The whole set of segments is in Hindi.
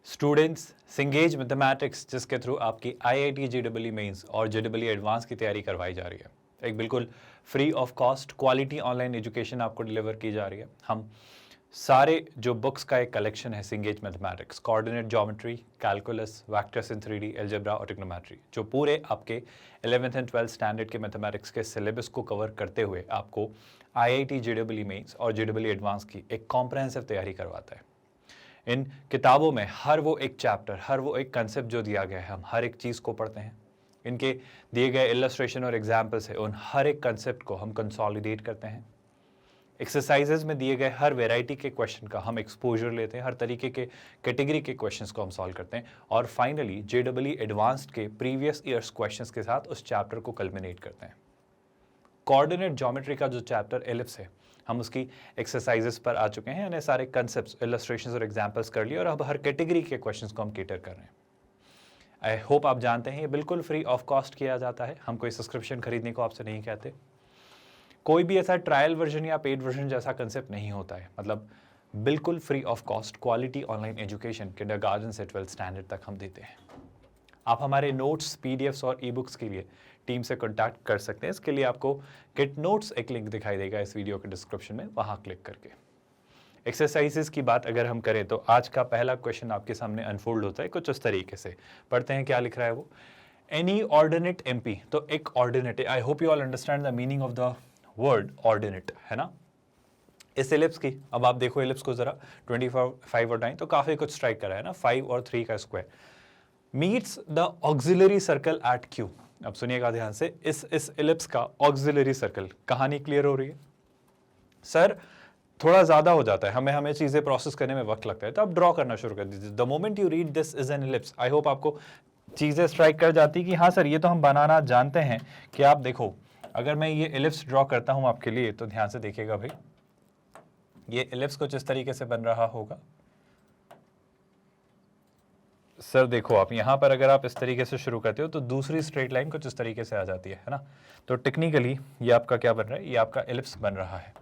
स्टूडेंट्स सिंगेज मैथमेटिक्स जिसके थ्रू आपकी आईआईटी जेईई मेंस और जेईई एडवांस की तैयारी करवाई जा रही है, एक बिल्कुल free of cost quality online education आपको डिलीवर की जा रही है। हम सारे जो बुक्स का एक कलेक्शन है Cengage mathematics, coordinate geometry, calculus, vectors in 3D, algebra और ट्रिग्नोमेट्री, जो पूरे आपके 11th एंड 12th स्टैंडर्ड के मैथमेटिक्स के सिलेबस को कवर करते हुए आपको आईआईटी जेईई मेंस और जेईई एडवांस की एक कॉम्प्रहेंसिव तैयारी करवाता है। इन किताबों में हर वो एक चैप्टर, हर वो एक कंसेप्ट जो दिया गया है, हम हर एक चीज़ को पढ़ते हैं। इनके दिए गए इलस्ट्रेशन और एग्जाम्पल्स है, उन हर एक कंसेप्ट को हम कंसोलिडेट करते हैं। एक्सरसाइजेज में दिए गए हर वेराइटी के क्वेश्चन का हम एक्सपोजर लेते हैं, हर तरीके के कैटेगरी के क्वेश्चंस को हम सॉल्व करते हैं और फाइनली जेईई एडवांस्ड के प्रीवियस ईयर्स क्वेश्चंस के साथ उस चैप्टर को कल्मिनेट करते हैं। कोऑर्डिनेट ज्योमेट्री का जो चैप्टर एलिप्स है, हम उसकी एक्सरसाइजेस पर आ चुके हैं, यानी सारे कंसेप्ट्स, इलस्ट्रेशंस और एग्जांपल्स कर लिए और अब हर कैटेगरी के क्वेश्चंस को हम केटर कर रहे हैं। आई होप आप जानते हैं ये बिल्कुल फ्री ऑफ कॉस्ट किया जाता है, हम कोई सब्सक्रिप्शन खरीदने को आपसे नहीं कहते। कोई भी ऐसा ट्रायल वर्जन या पेड वर्जन जैसा कंसेप्ट नहीं होता है, मतलब बिल्कुल free of cost quality online education kindergarten से 12th स्टैंडर्ड तक हम देते हैं। आप हमारे नोट्स, पीडीएफ्स और ई बुक्स के लिए टीम से कॉन्टैक्ट कर सकते हैं। इसके लिए आपको गेट नोट्स एक लिंक दिखाई देगा इस वीडियो के डिस्क्रिप्शन में, वहां क्लिक करके। एक्सरसाइजेस की बात अगर हम करें तो आज का पहला क्वेश्चन आपके सामने अनफोल्ड होता है कुछ इस तरीके से। पढ़ते हैं क्या लिख रहा है वो। एनी ऑर्डिनेट एमपी, तो एक ordinate, I hope you all understand the meaning of the word ordinate, है ना। इस एलिप्स की, अब आप देखो एलिप्स को जरा 25 और 9, तो काफी कुछ स्ट्राइक करा है ना, 5 और 3 का square meets the auxiliary circle eight Q. अब सुनिएगा ध्यान से, इस एलिप्स का ऑक्सिलरी सर्कल, कहानी क्लियर हो रही है। सर थोड़ा ज्यादा हो जाता है, हमें चीजें प्रोसेस करने में वक्त लगता है, तो आप ड्रॉ करना शुरू कर दीजिए। The moment you read this is an ellipse, I hope आपको चीजें स्ट्राइक कर जाती कि हाँ सर ये तो हम बनाना जानते हैं। कि आप देखो, अगर मैं ये एलिप्स ड्रॉ करता हूं आपके लिए, तो ध्यान से देखिएगा भाई, ये एलिप्स कुछ इस तरीके से बन रहा होगा। सर देखो आप यहाँ पर अगर आप इस तरीके से शुरू करते हो तो दूसरी स्ट्रेट लाइन कुछ इस तरीके से आ जाती है ना। तो टेक्निकली ये आपका क्या बन रहा है, ये आपका एलिप्स बन रहा है।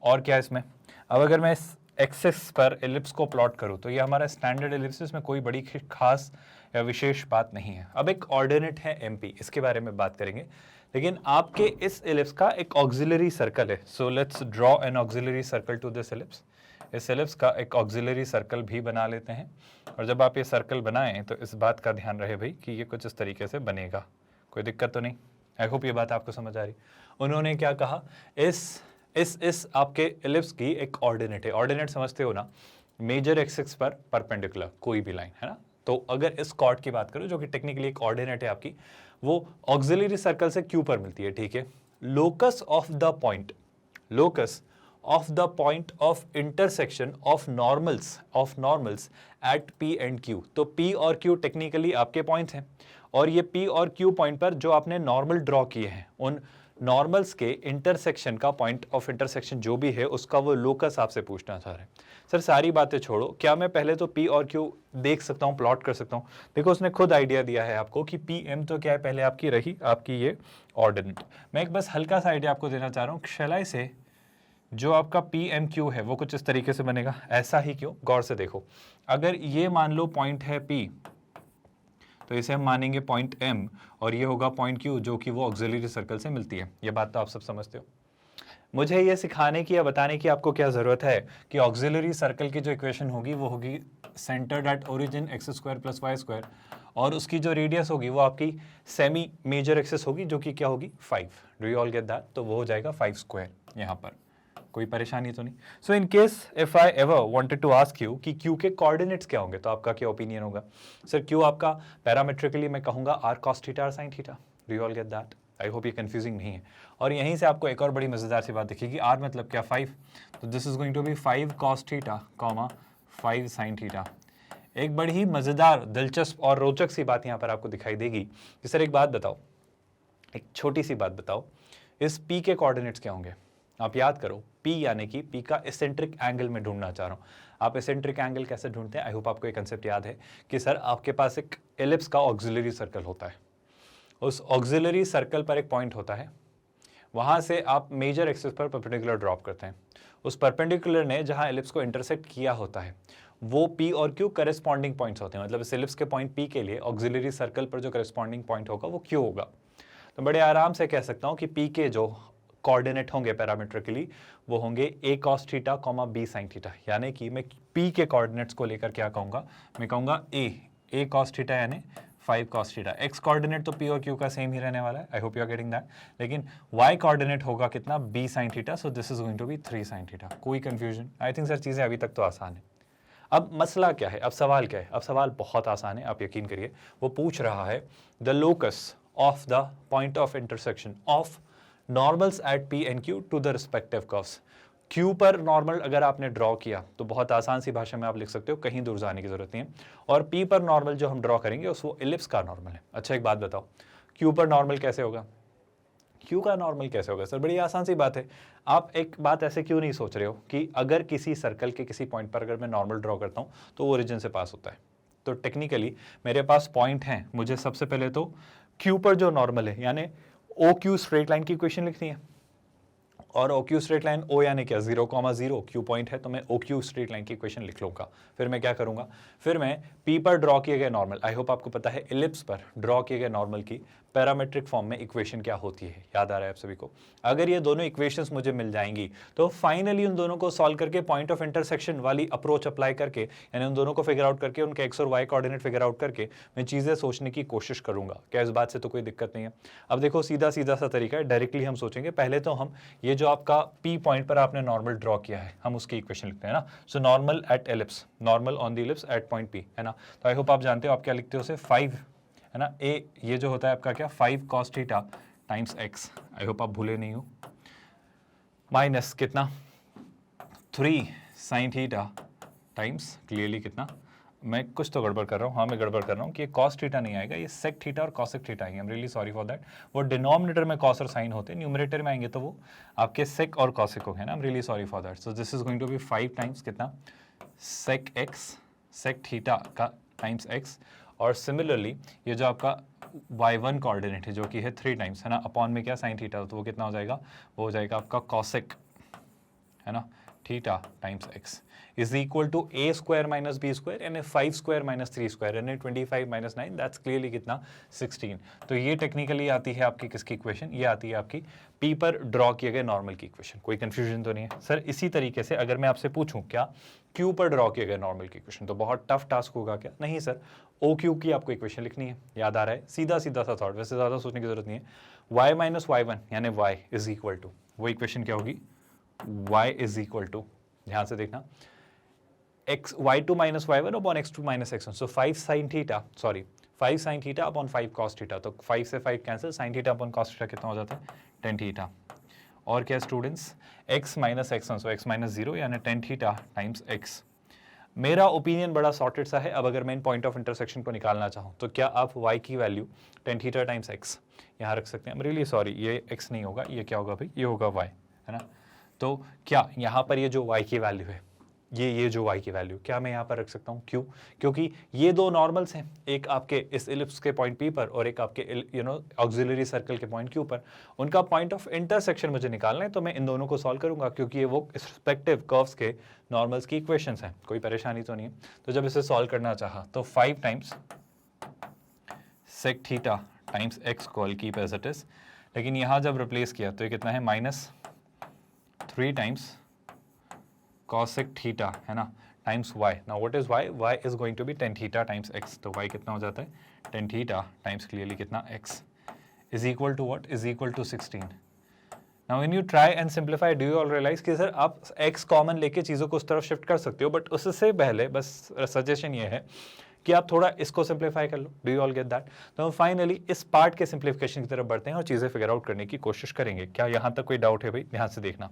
और क्या इसमें, अब अगर मैं इस एक्सिस पर एलिप्स को प्लॉट करूँ तो ये हमारा स्टैंडर्ड एलिप्स, इसमें कोई बड़ी खास या विशेष बात नहीं है। अब एक ऑर्डिनेट है एमपी, इसके बारे में बात करेंगे, लेकिन आपके इस एलिप्स का एक ऑक्सिलरी सर्कल है। So let's draw an auxiliary circle to this ellipse. इस एलिप्स का एक ऑक्सिलरी सर्कल भी बना लेते हैं, और जब आप ये सर्कल बनाएं तो इस बात का ध्यान रहे भाई कि ये कुछ इस तरीके से बनेगा, कोई दिक्कत तो नहीं। आई होप ये बात आपको समझ आ रही। उन्होंने क्या कहा, इस आपके एलिप्स की एक ऑर्डिनेट है। ऑर्डिनेट समझते हो ना, मेजर एक्सिस पर परपेंडिकुलर कोई भी लाइन, है ना। तो अगर इस कॉर्ड की बात करूं जो कि टेक्निकली एक ऑर्डिनेट है आपकी, वो ऑक्सिलरी सर्कल से क्यू पर मिलती है, ठीक है। Locus of the point, locus of the point of intersection of normals at P and Q। तो P और Q टेक्निकली आपके पॉइंट्स हैं, और ये P और Q पॉइंट पर जो आपने नॉर्मल ड्रॉ किए हैं, उन नॉर्मल्स के इंटरसेक्शन का, पॉइंट ऑफ इंटरसेक्शन जो भी है उसका वो लोकस आपसे पूछना चाह रहे हैं। सर सारी बातें छोड़ो, क्या मैं पहले तो P और Q देख सकता हूँ, प्लॉट कर सकता हूँ। देखो उसने खुद आइडिया दिया है आपको कि PM तो क्या है, पहले आपकी रही आपकी ये ऑर्डिनेट। मैं एक बस हल्का सा आइडिया आपको देना चाह रहा हूँ। शैलाई से जो आपका PMQ है वो कुछ इस तरीके से बनेगा। ऐसा ही क्यों, गौर से देखो, अगर ये मान लो पॉइंट है P, तो इसे हम मानेंगे पॉइंट M, और ये होगा पॉइंट Q जो कि वो ऑक्सिलरी सर्कल से मिलती है। ये बात तो आप सब समझते हो। मुझे ये सिखाने की या बताने की आपको क्या जरूरत है कि ऑक्सिलरी सर्कल की जो इक्वेशन होगी वो होगी centred at origin x² + y², और उसकी जो रेडियस होगी वो आपकी सेमी मेजर एक्सिस होगी जो कि क्या होगी 5। Do you all get that. तो वो हो जाएगा 5² यहाँ पर, कोई परेशानी तो नहीं। So in case if I ever wanted to ask you कि क्यू के कोऑर्डिनेट्स क्या होंगे, तो आपका क्या ओपिनियन होगा। सर क्यू आपका पैरामेट्रिकली मैं कहूंगा r cos थीटा और sin theta. Do you all get that. I hope ये कंफ्यूजिंग नहीं है। और यहीं से आपको एक और बड़ी मजेदार सी बात दिखेगी, r मतलब क्या 5, तो this is going to be 5 cos theta, 5 sin theta. एक बड़ी ही मजेदार, दिलचस्प और रोचक सी बात यहाँ पर आपको दिखाई देगी कि सर एक बात बताओ, एक छोटी सी बात बताओ, इस p के कोऑर्डिनेट्स क्या होंगे। आप याद करो, P यानी कि P का एसेंट्रिक एंगल में ढूंढना चाह रहा हूं। आप एसेंट्रिक एंगल कैसे ढूंढते हैं, आई होप आपको एक कंसेप्ट याद है कि सर आपके पास एक एलिप्स का ऑक्सिलरी सर्कल होता है, उस ऑक्सिलरी सर्कल पर एक पॉइंट होता है, वहां से आप मेजर एक्सिस पर परपेंडिकुलर ड्रॉप करते हैं। उस परपेंडिकुलर ने जहां एलिप्स को इंटरसेक्ट किया होता है, वो P और Q करेस्पॉन्डिंग पॉइंट्स होते हैं, मतलब इस एलिप्स के पॉइंट P के लिए ऑक्सिलरी सर्कल पर जो करेस्पॉन्डिंग पॉइंट होगा वो Q होगा। तो बड़े आराम से कह सकता हूं कि P के जो कोऑर्डिनेट होंगे पैरामीट्रिकली वो होंगे a cos theta, b sin theta, यानी कि मैं P के कोऑर्डिनेट्स को लेकर क्या कहूंगा, मैं कहूंगा a cos थीटा यानी 5 cos थीटा। x कोऑर्डिनेट तो P और Q का सेम ही रहने वाला है, I hope you are getting that, लेकिन y कोऑर्डिनेट होगा कितना, b sin theta, so this is going to be 3 sin theta. कोई कंफ्यूजन? आई थिंक सर चीजें अभी तक तो आसान है। अब मसला क्या है, अब सवाल क्या है? अब सवाल बहुत आसान है, आप यकीन करिए। वो पूछ रहा है the locus of the point of intersection of normals at P and Q to the respective curves. Q पर नॉर्मल अगर आपने ड्रॉ किया तो बहुत आसान सी भाषा में आप लिख सकते हो, कहीं दूर जाने की जरूरत नहीं है। और P पर नॉर्मल जो हम ड्रॉ करेंगे उस वो इलिप्स का नॉर्मल है। अच्छा एक बात बताओ, Q पर नॉर्मल कैसे होगा? Q का नॉर्मल कैसे होगा? सर बड़ी आसान सी बात है। आप एक बात ऐसे क्यों नहीं सोच रहे हो कि अगर किसी सर्कल के किसी पॉइंट पर अगर मैं नॉर्मल ड्रॉ करता हूं तो वो ओरिजिन से पास होता है। तो टेक्निकली मेरे पास पॉइंट हैं, मुझे सबसे पहले तो Q पर जो नॉर्मल है यानी OQ स्ट्रेट लाइन की इक्वेशन लिखनी है। और OQ स्ट्रेट लाइन O यानी क्या, 0,0 Q पॉइंट है, तो मैं OQ स्ट्रेट लाइन की इक्वेशन लिख लूंगा। फिर मैं क्या करूंगा, फिर मैं P पर ड्रॉ किए गए नॉर्मल, आई होप आपको पता है इलिप्स पर ड्रॉ किए गए नॉर्मल की पैरामेट्रिक फॉर्म में इक्वेशन क्या होती है, याद आ रहा है आप सभी को? अगर ये दोनों इक्वेशंस मुझे मिल जाएंगी तो फाइनली उन दोनों को सॉल्व करके पॉइंट ऑफ इंटरसेक्शन वाली अप्रोच अप्लाई करके, यानी उन दोनों को फिगर आउट करके उनके एक्स और वाई कोऑर्डिनेट फिगर आउट करके मैं चीजें सोचने की कोशिश करूंगा। क्या इस बात से तो कोई दिक्कत नहीं है? अब देखो सीधा सीधा सा तरीका है, डायरेक्टली हम सोचेंगे। पहले तो हम ये जो आपका P पॉइंट पर आपने नॉर्मल ड्रॉ किया है हम उसकी इक्वेशन लिखते हैं ना। So normal at ellipse, normal on the ellipse at point P, है ना। तो आई होप आप जानते हो आप क्या लिखते हो उसे, 5 है ना, ए ये जो होता है आपका क्या, 5 cos theta times x, I hope आप भूले नहीं हो, माइनस कितना 3 sin थीटा टाइम्स क्लियरली कितना, मैं कुछ तो गड़बड़ कर रहा हूँ, हाँ मैं गड़बड़ कर रहा हूँ कि ये cos थीटा नहीं आएगा, ये sec थीटा और cosec थीटा आएंगे। आई am really sorry for that. वो डिनोमिनेटर में cos और sin होते हैं, न्यूमरेटर में आएंगे तो वो आपके sec और cosec हो गए ना। I am really sorry for that. So this is going to be 5 times कितना, sec x, sec थीटा का टाइम्स x, और सिमिलरली ये जो आपका y1 कोऑर्डिनेट है जो कि है 3 टाइम्स, है ना, अपॉन में क्या sin थीटा, तो वो कितना हो जाएगा, वो हो जाएगा आपका cosec, है ना, theta times x is equal to a square minus b square यानी 5 स्क्वायर माइनस 3 स्क्वायर यानी 25 माइनस 9, दैट्स क्लियरली कितना 16। तो ये टेक्निकली आती है आपकी किसकी इक्वेशन, ये आती है आपकी P पर ड्रॉ किए गए नॉर्मल की इक्वेशन। कोई कंफ्यूजन तो नहीं है सर? इसी तरीके से अगर मैं आपसे पूछूं क्या Q पर ड्रॉ किए गए नॉर्मल की इक्वेशन, तो बहुत टफ टास्क होगा क्या? नहीं सर, OQ की आपको इक्वेशन लिखनी है, याद आ रहा है? सीधा सीधा सा थॉट, वैसे ज्यादा सोचने की जरूरत नहीं है। y माइनस y1 यानी y इज इक्वल टू, वो इक्वेशन क्या होगी, y इज इक्वल टू, ध्यान से देखना, x y2 minus y1 upon x2 minus x1, सो 5 sin theta, sorry 5 sin theta upon 5 cos theta, तो 5 से 5 cancel, sin theta upon cos theta कितना हो जाता है, tan थीटा। और क्या स्टूडेंट्स, x माइनस x1, सो x माइनस 0 यानी tan थीटा टाइम्स x। मेरा ओपिनियन बड़ा सॉर्टेड सा है। अब अगर मैं इन पॉइंट ऑफ इंटरसेक्शन को निकालना चाहूँ तो क्या आप y की value tan theta times x यहाँ रख सकते हैं? रियली सॉरी, ये x नहीं होगा, ये क्या होगा भाई, ये होगा y, है ना। तो क्या यहाँ पर ये जो y की वैल्यू है, ये जो y की वैल्यू क्या मैं यहाँ पर रख सकता हूँ? क्यों? क्योंकि ये दो नॉर्मल्स हैं, एक आपके इस इलिप्स के पॉइंट P पर और एक आपके ऑक्सिलरी सर्कल के पॉइंट Q पर, उनका पॉइंट ऑफ इंटरसेक्शन मुझे निकालना है। तो मैं इन दोनों को सॉल्व करूंगा क्योंकि ये वो रिस्पेक्टिव कर्व्स के नॉर्मल्स की इक्वेशंस हैं, कोई परेशानी तो नहीं है। तो जब इसे सॉल्व करना चाहा तो 5 times sec theta times x call keep as it is, लेकिन यहाँ जब रिप्लेस किया तो ये कितना है, माइनस 3 टाइम्स cosec थीटा, है ना, times y। Now what is y? y is going to be tan theta times x, तो y कितना हो जाता है, tan थीटा टाइम्स क्लियरली कितना x is equal to what, is equal to 16। Now when you try and simplify, do you all realise कि सर आप x कॉमन लेके चीज़ों को उस तरफ शिफ्ट कर सकते हो, बट उससे पहले बस सजेशन ये है कि आप थोड़ा इसको सिंप्लीफाई कर लो। Do you all get that? तो हम फाइनली इस पार्ट के सिंप्लीफिकेशन की तरफ बढ़ते हैं और चीज़ें फिगर आउट करने की कोशिश करेंगे। क्या यहाँ तक कोई डाउट है भाई? ध्यान से देखना।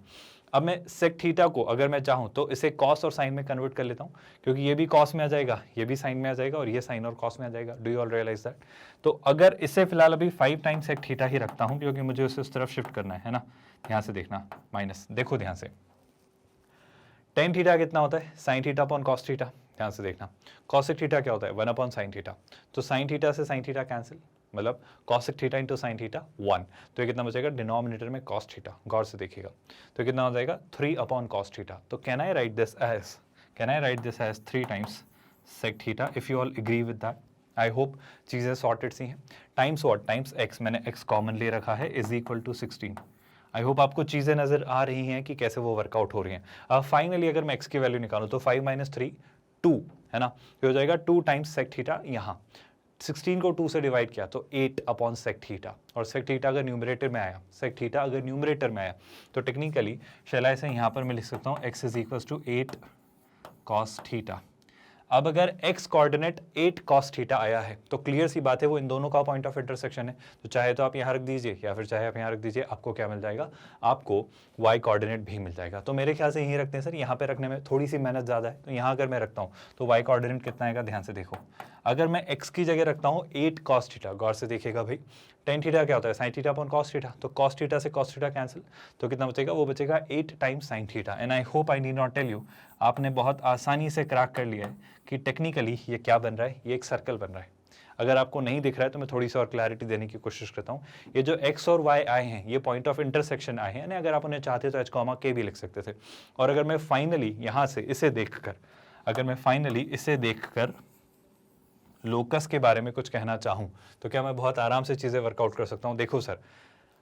अब मैं सेक थीटा को अगर मैं चाहूँ तो इसे कॉस और साइन में कन्वर्ट कर लेता हूँ, क्योंकि ये भी कॉस में आ जाएगा, ये भी साइन में आ जाएगा और ये साइन और कॉस में आ जाएगा। Do you all realise that? तो अगर इसे फिलहाल अभी 5 टाइम्स सेक थीटा ही रखता हूँ क्योंकि मुझे उसे उस तरफ शिफ्ट करना है ना। ध्यान से देखना, माइनस, देखो ध्यान से, टेन थीटा कितना होता है, sine theta upon cos theta. ध्यान से देखना, कॉसेक थीटा क्या होता है, 1 अपॉन साइन थीटा। तो साइन थीटा से साइन थीटा कैंसिल, मतलब cosec theta into sine theta 1, तो ये कितना बचेगा, डिनोमिनेटर में कॉस थीटा, गौर से देखिएगा, तो कितना हो जाएगा 3 अपॉन कॉस थीटा। तो can I write this as, can I write this as 3 times sec theta if you all agree with that? I hope चीज़ें सॉर्टेड सी हैं। Times what? टाइम्स x, मैंने x कॉमन ले रखा है, is equal to 16। I hope आपको चीज़ें नज़र आ रही हैं कि कैसे वो वर्कआउट हो रही हैं। अब फाइनली अगर मैं x की वैल्यू निकालूं तो 5 - 3 2 है ना, ये हो जाएगा 2 टाइम्स sec थीटा। यहाँ 16 को 2 से डिवाइड किया तो 8 अपॉन sec थीटा, और sec थीटा अगर न्यूमरेटर में आया, sec थीटा अगर न्यूमरेटर में आया तो टेक्निकली शैला से यहाँ पर मैं लिख सकता हूँ x is equal to 8 cos theta. अब अगर x कोऑर्डिनेट 8 cos थीटा आया है तो क्लियर सी बात है वो इन दोनों का पॉइंट ऑफ इंटरसेक्शन है। तो चाहे तो आप यहाँ रख दीजिए या फिर चाहे आप यहाँ रख दीजिए, आपको क्या मिल जाएगा? आपको y कोऑर्डिनेट भी मिल जाएगा। तो मेरे ख्याल से यहीं रखते हैं सर, यहाँ पे रखने में थोड़ी सी मेहनत ज़्यादा है। तो यहाँ अगर मैं रखता हूँ तो y कोऑर्डिनेट कितना आएगा? ध्यान से देखो, अगर मैं x की जगह रखता हूँ 8 cos थीटा, गौर से देखिएगा भाई, tan थीटा क्या होता है? sin theta upon cos theta, तो cos थीटा से cos थीटा कैंसिल, तो कितना बचेगा? वो बचेगा 8 times sin theta. And I hope I need not tell you, आपने बहुत आसानी से क्रैक कर लिया है कि टेक्निकली ये क्या बन रहा है, ये एक सर्कल बन रहा है। अगर आपको नहीं दिख रहा है तो मैं थोड़ी सी और क्लैरिटी देने की कोशिश करता हूँ। ये जो x और y आए हैं ये पॉइंट ऑफ इंटरसेक्शन आए हैं, यानी अगर आप उन्हें चाहते तो h कॉमा k भी लिख सकते थे। और अगर मैं फाइनली यहाँ से इसे देखकर, अगर मैं फाइनली इसे देखकर लोकस के बारे में कुछ कहना चाहूँ तो क्या मैं बहुत आराम से चीज़ें वर्कआउट कर सकता हूँ? देखो सर,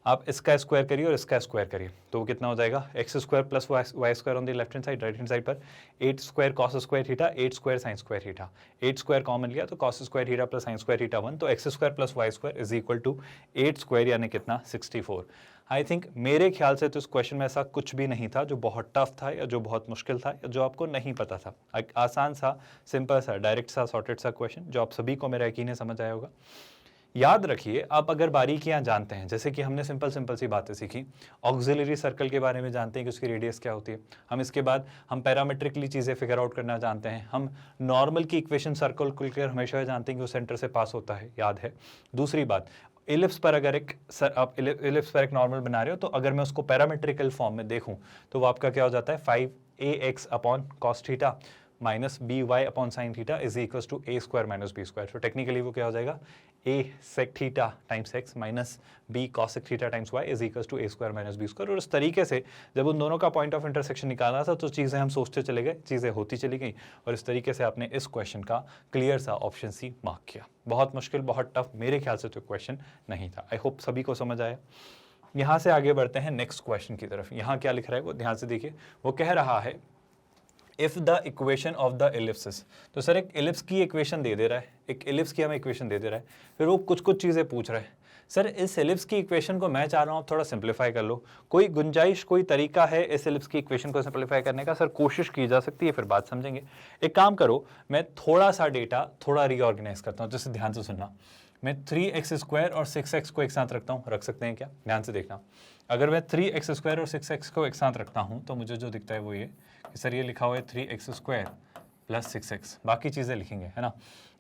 आप इसका स्क्वायर करिए और इसका स्क्वायर करिए तो वो कितना हो जाएगा? X square plus Y square on the left hand side, right hand side पर 8 square cos square theta, 8 square sine square theta. 8 square common लिया तो cos square theta plus sine square theta 1, तो X square plus Y square is equal to 8 square, यानी कितना? 64। आई थिंक मेरे ख्याल से तो इस क्वेश्चन में ऐसा कुछ भी नहीं था जो बहुत टफ था या जो बहुत मुश्किल था या जो आपको नहीं पता था। एक आसान सा, सिंपल सा, डायरेक्ट सा, सॉर्टेड सा क्वेश्चन जो आप सभी को मेरा यकीन है समझ आया होगा। याद रखिए, आप अगर बारीकियां जानते हैं, जैसे कि हमने सिंपल सी बातें सीखी, ऑक्सिलरी सर्कल के बारे में जानते हैं कि उसकी रेडियस क्या होती है, हम इसके बाद हम पैरामेट्रिकली चीज़ें फिगर आउट करना जानते हैं, हम नॉर्मल की इक्वेशन सर्कल को हमेशा जानते हैं कि वो सेंटर से पास होता है, याद है। दूसरी बात, इलिप्स पर अगर आप इलिप्स पर एक नॉर्मल बना रहे हो तो अगर मैं उसको पैरामेट्रिकल फॉर्म में देखूं तो वो आपका क्या हो जाता है? 5ax upon cos theta minus B Y upon sine theta is equals to A square minus B square. तो टेक्निकली वो क्या हो जाएगा? A sec theta times X minus B cosec theta times Y is equals to A square minus B square. और इस तरीके से जब उन दोनों का पॉइंट ऑफ इंटरसेक्शन निकालना था तो चीज़ें हम सोचते चले गए, चीज़ें होती चली गई, और इस तरीके से आपने इस क्वेश्चन का क्लियर सा ऑप्शन सी मार्क किया। बहुत मुश्किल, बहुत टफ मेरे ख्याल से तो क्वेश्चन नहीं था। आई होप सभी को समझ आया। यहाँ से आगे बढ़ते हैं नेक्स्ट क्वेश्चन की तरफ। यहाँ क्या लिख रहा है वो ध्यान से देखिए। वो कह रहा है if the equation of the Ellipsis, तो सर एक एलिप्स की इक्वेशन दे दे रहा है, एक एलिप्स की हमें इक्वेशन दे दे रहा है, फिर वो कुछ कुछ चीज़ें पूछ रहा है। सर इस एलिप्स की इक्वेशन को मैं चाह रहा हूँ आप थोड़ा सिंप्लीफाई कर लो, कोई गुंजाइश, कोई तरीका है इस एलिप्स की इक्वेशन को सिंप्लीफाई करने का? सर कोशिश की जा सकती है, फिर बात समझेंगे। एक काम करो, मैं थोड़ा सा डेटा थोड़ा रीऑर्गेनाइज करता हूँ, जैसे ध्यान से सुनना। मैं 3x स्क्वायर और 6x को एक साथ रखता हूँ, रख सकते हैं क्या? ध्यान से देखना। अगर मैं 3x स्क्वायर और 6x को एक साथ रखता हूँ तो मुझे जो दिखता है वो ये कि सर ये लिखा हुआ है 3x स्क्वायर प्लस 6x, बाकी चीज़ें लिखेंगे, है ना।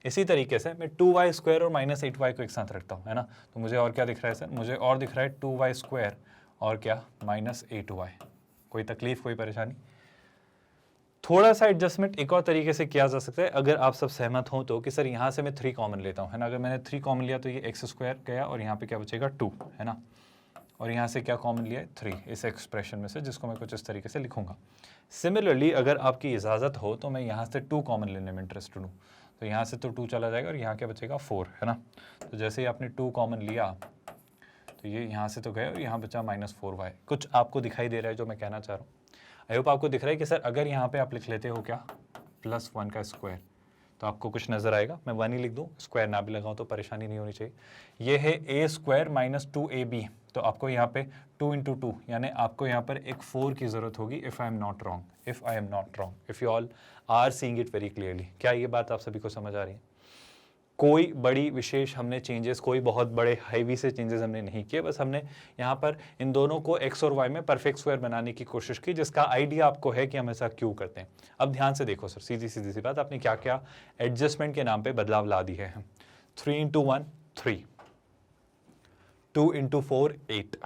इसी तरीके से मैं 2y स्क्वायर और माइनस 8y को एक साथ रखता हूँ, है ना, तो मुझे और क्या दिख रहा है सर? मुझे और दिख रहा है 2y स्क्वायर और क्या? Minus 8y। कोई तकलीफ, कोई परेशानी? थोड़ा सा एडजस्टमेंट एक और तरीके से किया जा सकता है अगर आप सब सहमत हो तो, कि सर यहाँ से मैं 3 कॉमन लेता हूँ, है ना। अगर मैंने 3 कॉमन लिया तो ये x स्क्वायर गया और यहाँ पे क्या बचेगा? 2, है ना। और यहाँ से क्या कॉमन लिया है? 3 इस एक्सप्रेशन में से, जिसको मैं कुछ इस तरीके से लिखूंगा। सिमिलरली अगर आपकी इजाज़त हो तो मैं यहाँ से 2 कॉमन लेने में इंटरेस्टेड हूँ, तो यहाँ से तो 2 चला जाएगा और यहाँ क्या बचेगा? 4, है ना। तो जैसे ही आपने 2 कॉमन लिया तो ये यहाँ से तो गए और यहाँ बचा -4y। कुछ आपको दिखाई दे रहा है जो मैं कहना चाह रहा हूँ? आई होप आपको दिख रहा है कि सर अगर यहाँ पे आप लिख लेते हो क्या? +1 का स्क्वायर, तो आपको कुछ नजर आएगा। मैं 1 ही लिख दूँ, स्क्वायर ना भी लगाऊँ तो परेशानी नहीं होनी चाहिए। ये है a स्क्वायर माइनस 2ab, तो आपको यहाँ पे 2 × 2 यानी आपको यहाँ पर एक 4 की ज़रूरत होगी, if I am not wrong, if you all are seeing it very clearly. क्या ये बात आप सभी को समझ आ रही है? कोई बड़ी विशेष हमने चेंजेस, कोई बहुत बड़े हैवी से चेंजेस हमने नहीं किए, बस हमने यहाँ पर इन दोनों को x और y में परफेक्ट स्क्वायर बनाने की कोशिश की, जिसका आइडिया आपको है कि हम ऐसा क्यों करते हैं। अब ध्यान से देखो सर, सीधी सी बात, आपने क्या क्या एडजस्टमेंट के नाम पे बदलाव ला दी है। 3 × 1 3, 2 × 4 8,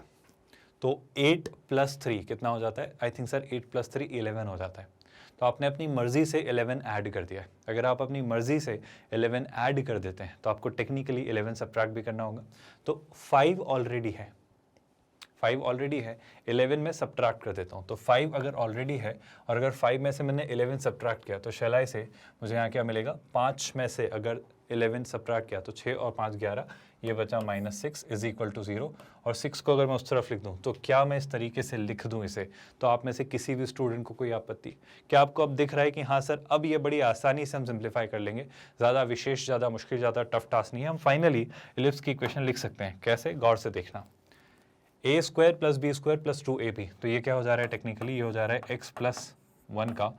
तो 8 + 3 कितना हो जाता है? आई थिंक सर 8 + 3 11 हो जाता है। तो आपने अपनी मर्जी से 11 ऐड कर दिया है। अगर आप अपनी मर्जी से 11 ऐड कर देते हैं तो आपको टेक्निकली 11 सब्ट्रैक्ट भी करना होगा। तो 5 ऑलरेडी है, 5 ऑलरेडी है, 11 में सब्ट्रैक्ट कर देता हूँ। तो 5 अगर ऑलरेडी है और अगर 5 में से मैंने 11 सब्ट्रैक्ट किया तो शैलाई से मुझे यहाँ क्या मिलेगा, 5 में से अगर 11 सब्ट्रैक्ट किया तो 6 और 5 11, ये बचा -6 इज इक्वल टू 0। और 6 को अगर मैं उस तरफ लिख दूँ तो क्या मैं इस तरीके से लिख दूँ इसे, तो आप में से किसी भी स्टूडेंट को कोई आपत्ति? क्या आपको अब दिख रहा है कि हाँ सर अब ये बड़ी आसानी से हम सिंप्लीफाई कर लेंगे, ज़्यादा विशेष, ज़्यादा मुश्किल, ज़्यादा टफ टास्क नहीं है, हम फाइनली एलिप्स की इक्वेशन लिख सकते हैं। कैसे? गौर से देखना, a square plus B square plus 2ab, तो ये क्या हो जा रहा है टेक्निकली, ये हो जा रहा है x प्लस 1 का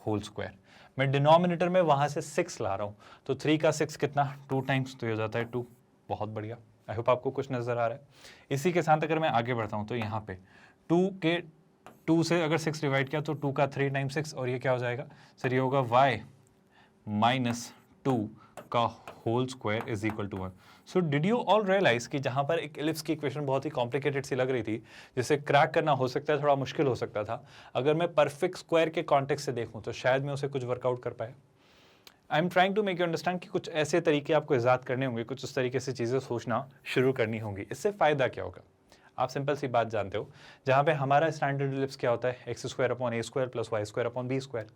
होल स्क्वायर। मैं डिनोमिनेटर में वहाँ से 6 ला रहा हूँ, तो 3 का 6 कितना, 2 टाइम्स, तो ये हो जाता है 2। बहुत बढ़िया, आई होप आपको कुछ नज़र आ रहा है। इसी के साथ अगर मैं आगे बढ़ता हूँ तो यहाँ पे 2 से अगर 6 डिवाइड किया तो 2 का 3 टाइम्स 6, और ये क्या हो जाएगा सर, ये होगा y माइनस 2 का whole square is equal to 1। So did you all realise कि जहां पर एक एलिप्स की इक्वेशन बहुत ही कॉम्प्लिकेटेड सी लग रही थी, जिसे क्रैक करना हो सकता है थोड़ा मुश्किल हो सकता था, अगर मैं परफेक्ट स्क्वायर के कॉन्टेक्स्ट से देखूं तो शायद मैं उसे कुछ वर्कआउट कर पाया। I am trying to make you understand कि कुछ ऐसे तरीके आपको इजाद करने होंगे, कुछ उस तरीके से चीज़ें सोचना शुरू करनी होंगी। इससे फ़ायदा क्या होगा? आप सिंपल सी बात जानते हो, जहाँ पे हमारा स्टैंडर्ड एलिप्स क्या होता है, X square upon A square plus Y square upon B square.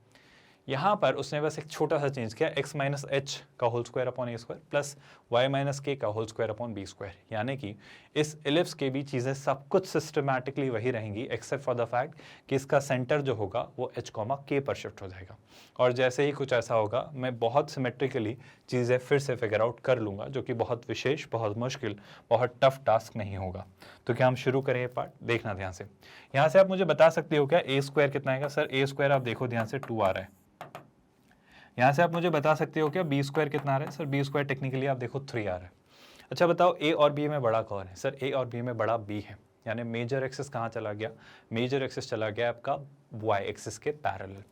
यहाँ पर उसने बस एक छोटा सा चेंज किया, x माइनस एच का whole square upon A square plus Y minus K का whole square upon B square. यानी कि इस एलिप्स के भी चीज़ें सब कुछ सिस्टमैटिकली वही रहेंगी, एक्सेप्ट फॉर द फैक्ट कि इसका सेंटर जो होगा वो h कॉमा के पर शिफ्ट हो जाएगा। और जैसे ही कुछ ऐसा होगा मैं बहुत सिमेट्रिकली चीज़ें फिर से फिगर आउट कर लूँगा, जो कि बहुत विशेष, बहुत मुश्किल, बहुत टफ टास्क नहीं होगा। तो क्या हम शुरू करें ये पार्ट? देखना ध्यान से। यहाँ से आप मुझे बता सकते हो क्या ए स्क्वायर कितना आएगा? सर ए स्क्वायर आप देखो ध्यान से 2 आ रहा है। यहाँ से आप मुझे बता सकते हो क्या बी स्क्वायर कितना आ रहा है? सर बी स्क्वायर टेक्निकली आप देखो 3 आ रहा है। अच्छा बताओ ए और बी में बड़ा कौन है? सर ए और बी में बड़ा बी है, यानी मेजर एक्सिस कहाँ चला गया? मेजर एक्सिस चला गया आपका वाई एक्सिस के पैरेलल।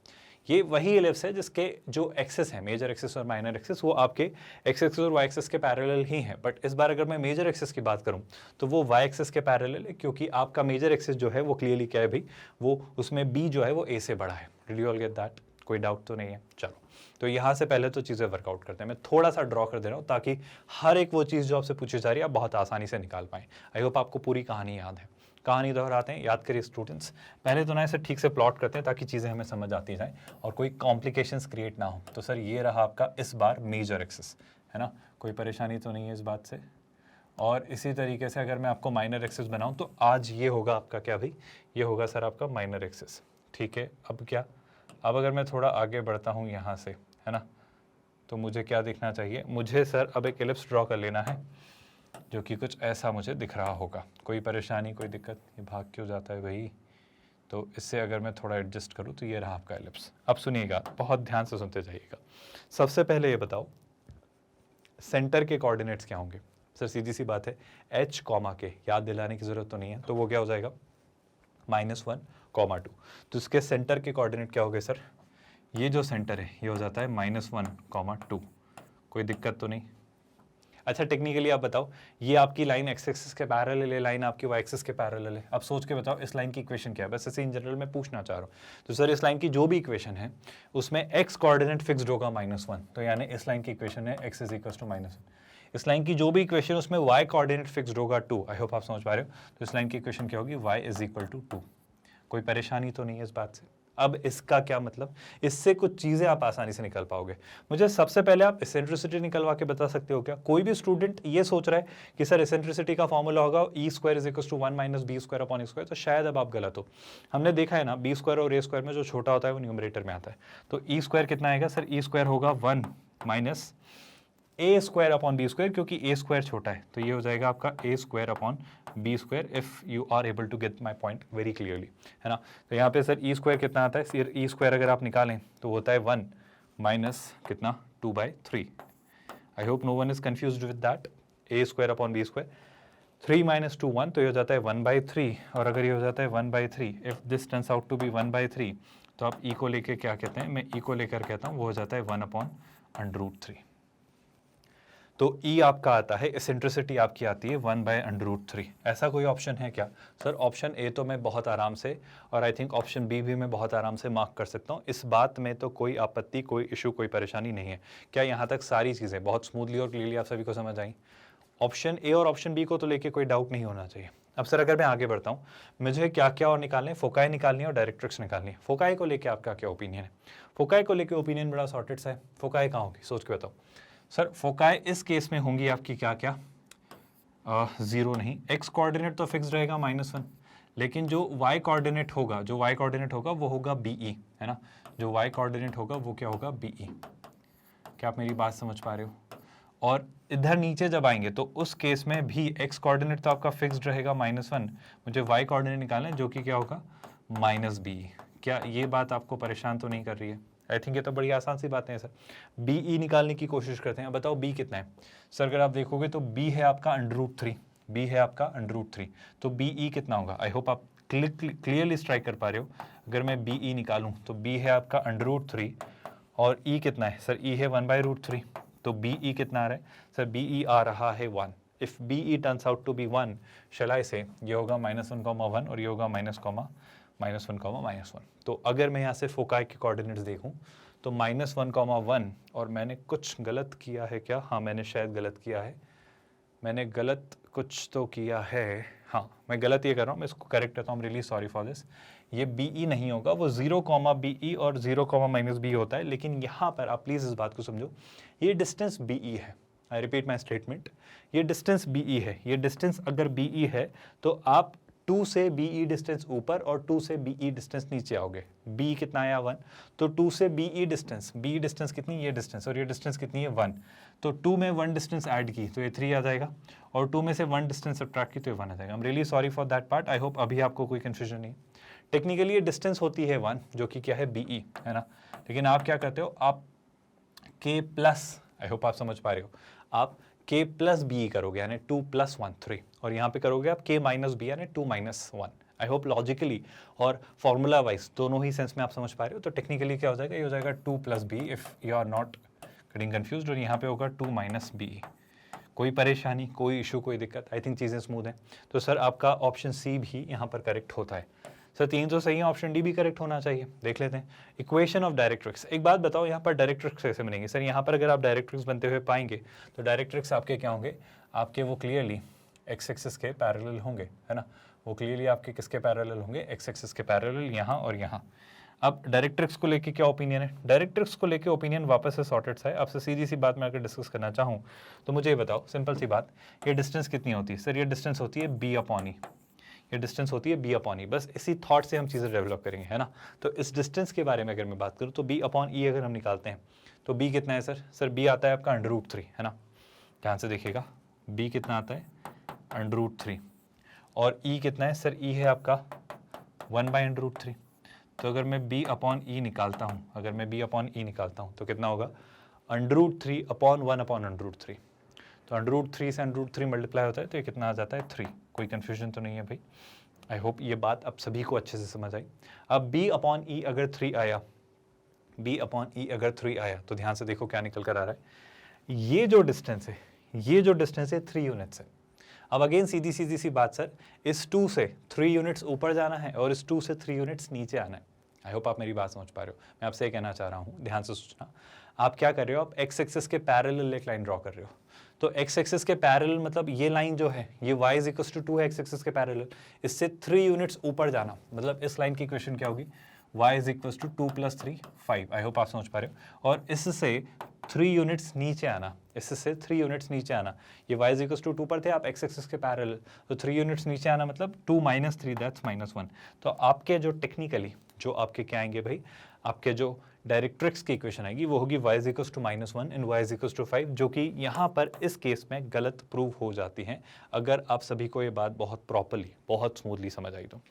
ये वही एलिप्स है जिसके जो एक्सिस है, मेजर एक्सिस और माइनर एक्सिस, वो आपके एक्स एक्सिस और वाई एक्सिस के पैरेलल ही है। बट इस बार अगर मैं मेजर एक्सिस की बात करूं तो वो वाई एक्सिस के पैरेलल है, क्योंकि आपका मेजर एक्सिस जो है वो क्लियरली क्या है भाई, वो उसमें बी जो है वो ए से बड़ा है। Did you all get that? कोई डाउट तो नहीं है? चलो, तो यहाँ से पहले तो चीज़ें वर्कआउट करते हैं। मैं थोड़ा सा ड्रॉ कर दे रहा हूँ ताकि हर एक वो चीज़ जो आपसे पूछी जा रही है आप बहुत आसानी से निकाल पाएँ। आई होप आपको पूरी कहानी याद है। कहानी दोहराते हैं, याद करिए स्टूडेंट्स। पहले तो ना इसे ठीक से प्लॉट करते हैं ताकि चीज़ें हमें समझ आती जाएँ और कोई कॉम्प्लिकेशंस क्रिएट ना हो। तो सर ये रहा आपका इस बार मेजर एक्सिस, है ना? कोई परेशानी तो नहीं है इस बात से? और इसी तरीके से अगर मैं आपको माइनर एक्सिस बनाऊँ तो आज ये होगा आपका क्या भाई? ये होगा सर आपका माइनर एक्सिस। ठीक है, अब क्या? अब अगर मैं थोड़ा आगे बढ़ता हूँ यहाँ से, है ना, तो मुझे क्या दिखना चाहिए? मुझे सर अब एक एलिप्स ड्रॉ कर लेना है जो कि कुछ ऐसा मुझे दिख रहा होगा। कोई परेशानी, कोई दिक्कत? ये भाग क्यों जाता है भाई? तो इससे अगर मैं थोड़ा एडजस्ट करूँ तो ये रहा आपका एलिप्स। अब सुनिएगा, बहुत ध्यान से सुनते जाइएगा। सबसे पहले ये बताओ सेंटर के कोऑर्डिनेट्स क्या होंगे? सर सीधी सी बात है, h कॉमा के, याद दिलाने की ज़रूरत तो नहीं है, तो वो क्या हो जाएगा? -1, -2। तो इसके सेंटर के कोऑर्डिनेट क्या हो गए सर? ये जो सेंटर है ये हो जाता है -1, 2। कोई दिक्कत तो नहीं? अच्छा टेक्निकली आप बताओ, ये आपकी लाइन एक्स एक्सिस के पैरेलल है, लाइन आपकी वाई एक्सिस के पैरेलल है। अब सोच के बताओ इस लाइन की इक्वेशन क्या है? बस ऐसे इन जनरल मैं पूछना चाह रहा हूँ। तो सर इस लाइन की जो भी इक्वेशन है उसमें एक्स कोऑर्डिनेट फिक्स्ड होगा -1, तो यानी इस लाइन की इक्वेशन है x इज इक्वल टू -1। इस लाइन की जो भी इक्वेशन उसमें y कोऑर्डिनेट फिक्स्ड होगा 2। आई होप आप समझ पा रहे हो। तो इस लाइन की इक्वेशन क्या होगी? y is equal to 2। कोई परेशानी तो नहीं है इस बात से? अब इसका क्या मतलब? इससे कुछ चीज़ें आप आसानी से निकल पाओगे। मुझे सबसे पहले आप एसेंट्रिसिटी निकलवा के बता सकते हो क्या? कोई भी स्टूडेंट ये सोच रहा है कि सर एसेंट्रिसिटी का फॉर्मूला होगा E square is equal to 1 minus B square upon A square, तो शायद अब आप गलत हो। हमने देखा है ना, बी स्क्वायर और ए स्क्वायर में जो छोटा होता है वो न्यूमरेटर में आता है। तो ई स्क्वायर कितना आएगा सर? ई स्क्वायर होगा 1 माइनस ए स्क्वायर अपॉन बी स्क्वायर, क्योंकि ए स्क्वायर छोटा है, तो ये हो जाएगा आपका A square upon B square, if you are able to get my point very clearly, है ना। तो यहाँ पे सर ई स्क्वायर कितना आता है? सर ई स्क्वायर अगर आप निकालें तो होता है 1 माइनस कितना? 2/3। I hope no one is confused with that. A square upon B square, 3 minus 2 1, तो ये हो जाता है 1/3। और अगर ये हो जाता है 1/3, if this turns out to be 1/3, तो आप ई को लेके क्या कहते हैं? मैं ई को लेकर कहता हूँ वो हो जाता है 1/√3। तो E आपका आता है, एसेंट्रिसिटी आपकी आती है 1/√3। ऐसा कोई ऑप्शन है क्या? सर ऑप्शन ए तो मैं बहुत आराम से, और आई थिंक ऑप्शन बी भी मैं बहुत आराम से मार्क कर सकता हूँ। इस बात में तो कोई आपत्ति, कोई इशू, कोई परेशानी नहीं है। क्या यहाँ तक सारी चीज़ें बहुत स्मूथली और क्लियरली आप सभी को समझ आई? ऑप्शन ए और ऑप्शन बी को तो लेके कोई डाउट नहीं होना चाहिए। अब सर अगर मैं आगे बढ़ता हूँ, मुझे क्या क्या और निकालने हैं, फोकाई निकालनी है और डायरेक्ट्रिक्स निकालनी है। फोकाई को लेके आपका क्या ओपिनियन है? फोकाई को लेके ओपिनियन बड़ा सॉर्टेड सा है। फोकाई कहाँ होगी सोच के बताओ सर। फोकाई इस केस में होंगी आपकी क्या क्या, जीरो नहीं, एक्स कोऑर्डिनेट तो फिक्स रहेगा -1, लेकिन जो वाई कोऑर्डिनेट होगा, वो होगा बीई, है ना। जो वाई कोऑर्डिनेट होगा वो क्या होगा, बीई। क्या आप मेरी बात समझ पा रहे हो? और इधर नीचे जब आएंगे तो उस केस में भी एक्स कोऑर्डिनेट तो आपका फिक्स्ड रहेगा -1, मुझे वाई कोऑर्डिनेट निकालना है जो कि क्या होगा, -b। क्या ये बात आपको परेशान तो नहीं कर रही है? आई थिंक ये तो बड़ी आसान सी बातें हैं सर। बीई निकालने की कोशिश करते हैं। बताओ बी कितना है सर? अगर आप देखोगे तो बी है आपका √3, बी है आपका √3, तो बीई कितना होगा? आई होप आप क्लियरली स्ट्राइक कर पा रहे हो। अगर मैं बीई निकालूं तो बी है आपका √3 और ई कितना है सर? ई है 1/√3, तो बीई कितना आ रहा है सर? बीई आ रहा है 1। If BE turns out to be 1, shall I say ये होगा -1,1 और ये होगा -1,-1। तो अगर मैं यहाँ से फोकाई के कोऑर्डिनेट्स देखूँ तो -1,1, और मैंने कुछ गलत किया है क्या? हाँ मैंने शायद गलत किया है, मैंने गलत कुछ तो किया है। हाँ मैं गलत ये कर रहा हूँ, मैं इसको करेक्ट करता हूँ। Really sorry for this. ये बीई नहीं होगा, वो 0,BE और 0,-B होता है। लेकिन यहाँ पर आप प्लीज़ इस बात को समझो, ये डिस्टेंस बीई है। आई रिपीट माई स्टेटमेंट, ये डिस्टेंस बीई है। ये डिस्टेंस अगर बीई है तो आप 2 से बीई डिस्टेंस ऊपर और 2 से बीई डिस्टेंस नीचे आओगे। बी कितना आया 1, तो 2 से बीई डिस्टेंस कितनी, ये डिस्टेंस, और ये डिस्टेंस कितनी है 1, तो 2 में 1 डिस्टेंस ऐड की तो ये 3 आ जाएगा, और 2 में से 1 डिस्टेंस सब्ट्रैक्ट की तो ये 1 आ जाएगा। आई am really sorry for that part. I hope अभी आपको कोई कन्फ्यूजन नहीं। टेक्निकली ये डिस्टेंस होती है 1, जो कि क्या है, बीई, है ना। लेकिन आप क्या करते हो, आप k प्लस, आई होप आप समझ पा रहे हो, आप k प्लस बी करोगे, यानी 2 + 1 3, और यहाँ पे करोगे आप k - b यानी 2 - 1। आई होप लॉजिकली और फॉर्मूला वाइज दोनों ही सेंस में आप समझ पा रहे हो। तो टेक्निकली क्या हो जाएगा, ये हो जाएगा 2 + b if you are not getting confused, और यहाँ पे होगा 2 - b। कोई परेशानी, कोई इशू, कोई दिक्कत? आई थिंक चीज़ें स्मूथ हैं। तो सर आपका ऑप्शन सी भी यहाँ पर करेक्ट होता है। सर 3 तो सही है, ऑप्शन डी भी करेक्ट होना चाहिए। देख लेते हैं इक्वेशन ऑफ डायरेक्ट्रिक्स। एक बात बताओ, यहाँ पर डायरेक्ट्रिक्स कैसे बनेंगे सर? यहाँ पर अगर आप डायरेक्ट्रिक्स बनते हुए पाएंगे तो डायरेक्ट्रिक्स आपके क्या होंगे, आपके वो क्लियरली एक्स एक्सिस के पैरेलल होंगे, है ना। वो क्लियरली आपके किसके पैरेलल होंगे, एक्स एक्सिस के पैरेलल, यहाँ और यहाँ। अब डायरेक्ट्रिक्स को लेके क्या ओपिनियन है? डायरेक्ट्रिक्स को लेके ओपिनियन वापस से सॉर्टेड सा है। आपसे सीधी सी बात मैं अगर डिस्कस करना चाहूँ तो मुझे ये बताओ, सिंपल सी बात, ये डिस्टेंस कितनी होती है सर? ये डिस्टेंस होती है b/e। ये डिस्टेंस होती है b/e। बस इसी थॉट से हम चीज़ें डेवलप करेंगे, है ना। तो इस डिस्टेंस के बारे में अगर मैं बात करूँ तो b/e अगर हम निकालते हैं तो b कितना है सर? सर b आता है आपका √3, है ना। ध्यान से देखिएगा, b कितना आता है, √3, और e कितना है सर? e है आपका 1/√3। तो अगर मैं b/e निकालता हूँ, तो कितना होगा, √3/1/√3। तो √3 से √3 मल्टीप्लाई होता है तो ये कितना आ जाता है, 3। कोई कन्फ्यूजन तो नहीं है भाई? आई होप ये बात अब सभी को अच्छे से समझ आई। अब b/e अगर 3 आया, तो ध्यान से देखो क्या निकल कर आ रहा है। ये जो डिस्टेंस है 3 यूनिट्स है। अब अगेन सीधी सी बात सर, इस 2 से 3 यूनिट्स ऊपर जाना है और इस 2 से 3 यूनिट्स नीचे आना है। आई होप आप मेरी बात समझ पा रहे हो। मैं आपसे ये कहना चाह रहा हूँ, ध्यान से सोचना। आप क्या कर रहे हो, आप एक्स एक्सिस के पैरेलल एक लाइन ड्रॉ कर रहे हो। तो एक्स एक्सिस के पैरेलल मतलब ये लाइन जो है, ये y = 2 है एक्स एक्सिस के पैरेलल। इससे 3 यूनिट्स ऊपर जाना, मतलब इस लाइन की इक्वेशन क्या होगी, y = 2 + 3 5। आई होप आप समझ पा रहे हो। और इससे 3 यूनिट्स नीचे आना, ये y = 2 पर थे आप एक्स एक्सिस के पैरेलल, तो 3 यूनिट्स नीचे आना मतलब 2 - 3 दैट्स -1। तो आपके जो टेक्निकली जो आपके क्या आएंगे भाई, आपके जो डायरेक्ट्रिक्स की इक्वेशन आएगी वो होगी y = -1 एंड y = 5, जो कि यहाँ पर इस केस में गलत प्रूव हो जाती हैं अगर आप सभी को ये बात बहुत प्रॉपरली, बहुत स्मूथली समझ आई तो।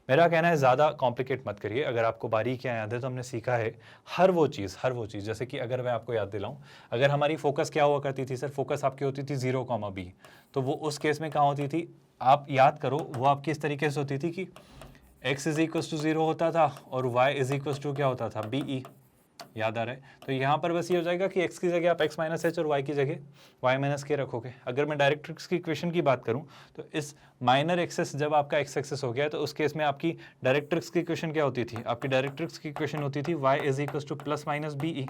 मेरा कहना है ज़्यादा कॉम्प्लिकेट मत करिए। अगर आपको बारीकियाँ याद है तो हमने सीखा है हर वो चीज़, जैसे कि अगर मैं आपको याद दिलाऊं, अगर हमारी फोकस क्या हुआ करती थी सर, फोकस आपकी होती थी 0,b। तो वो उस केस में क्या होती थी, आप याद करो, वो आपकी इस तरीके से होती थी कि x = 0 होता था और y = क्या होता था, be। याद आ रहा है? तो यहाँ पर बस ये हो जाएगा कि x की जगह आप x - h और y की जगह y - k रखोगे। अगर मैं डायरेक्ट्रिक्स की इक्वेशन की बात करूँ तो इस माइनर एक्सेस जब आपका x एक्सेस हो गया तो उस केस में आपकी डायरेक्ट्रिक्स की इक्वेशन क्या होती थी, आपकी डायरेक्ट्रिक्स की इक्वेशन होती थी y = ±be।